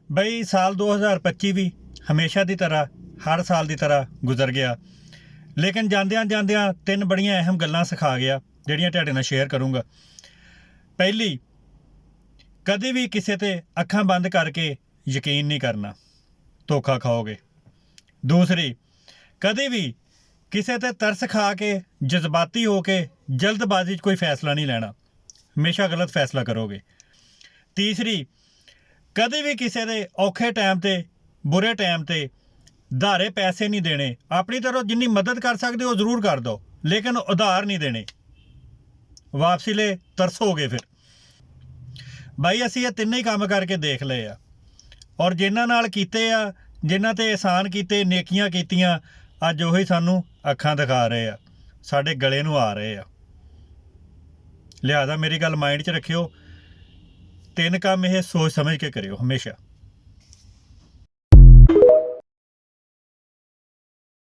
ਬਈ ਸਾਲ 2025 ਵੀ ਹਮੇਸ਼ਾ ਦੀ ਤਰ੍ਹਾਂ ਹਰ ਸਾਲ ਦੀ ਤਰ੍ਹਾਂ ਗੁਜ਼ਰ ਗਿਆ, ਲੇਕਿਨ ਜਾਂਦਿਆਂ ਜਾਂਦਿਆਂ ਤਿੰਨ ਬੜੀਆਂ ਅਹਿਮ ਗੱਲਾਂ ਸਿਖਾ ਗਿਆ ਜਿਹੜੀਆਂ ਤੁਹਾਡੇ ਨਾਲ ਸ਼ੇਅਰ ਕਰੂੰਗਾ। ਪਹਿਲੀ, ਕਦੇ ਵੀ ਕਿਸੇ ਤੇ ਅੱਖਾਂ ਬੰਦ ਕਰਕੇ ਯਕੀਨ ਨਹੀਂ ਕਰਨਾ, ਧੋਖਾ ਖਾਓਗੇ। ਦੂਸਰੀ, ਕਦੇ ਵੀ ਕਿਸੇ ਤੇ ਤਰਸ ਖਾ ਕੇ ਜਜ਼ਬਾਤੀ ਹੋ ਕੇ ਜਲਦਬਾਜ਼ੀ 'ਚ ਕੋਈ ਫੈਸਲਾ ਨਹੀਂ ਲੈਣਾ, ਹਮੇਸ਼ਾ ਗਲਤ ਫੈਸਲਾ ਕਰੋਗੇ। ਤੀਸਰੀ, ਕਦੇ ਵੀ ਕਿਸੇ ਦੇ ਔਖੇ ਟਾਈਮ 'ਤੇ ਬੁਰੇ ਟਾਈਮ 'ਤੇ ਉਧਾਰੇ ਪੈਸੇ ਨਹੀਂ ਦੇਣੇ। ਆਪਣੀ ਤਰਫੋਂ ਜਿੰਨੀ ਮਦਦ ਕਰ ਸਕਦੇ ਹੋ ਜ਼ਰੂਰ ਕਰ ਦਿਓ, ਲੇਕਿਨ ਉਧਾਰ ਨਹੀਂ ਦੇਣੇ, ਵਾਪਸੀ ਲਈ ਤਰਸੋਗੇ ਫਿਰ। ਬਾਈ ਅਸੀਂ ਇਹ ਤਿੰਨੇ ਹੀ ਕੰਮ ਕਰਕੇ ਦੇਖ ਲਏ ਆ, ਔਰ ਜਿਨ੍ਹਾਂ ਨਾਲ ਕੀਤੇ ਆ, ਜਿਨ੍ਹਾਂ 'ਤੇ ਅਹਿਸਾਨ ਕੀਤੇ, ਨੇਕੀਆਂ ਕੀਤੀਆਂ, ਅੱਜ ਉਹੀ ਸਾਨੂੰ ਅੱਖਾਂ ਦਿਖਾ ਰਹੇ ਆ, ਸਾਡੇ ਗਲੇ ਨੂੰ ਆ ਰਹੇ ਆ। ਲਿਹਾਜ਼ਾ ਮੇਰੀ ਗੱਲ ਮਾਈਂਡ 'ਚ ਰੱਖਿਓ, ਤਿੰਨ ਕੰਮ ਇਹ ਸੋਚ ਸਮਝ ਕੇ ਕਰਿਓ ਹਮੇਸ਼ਾ।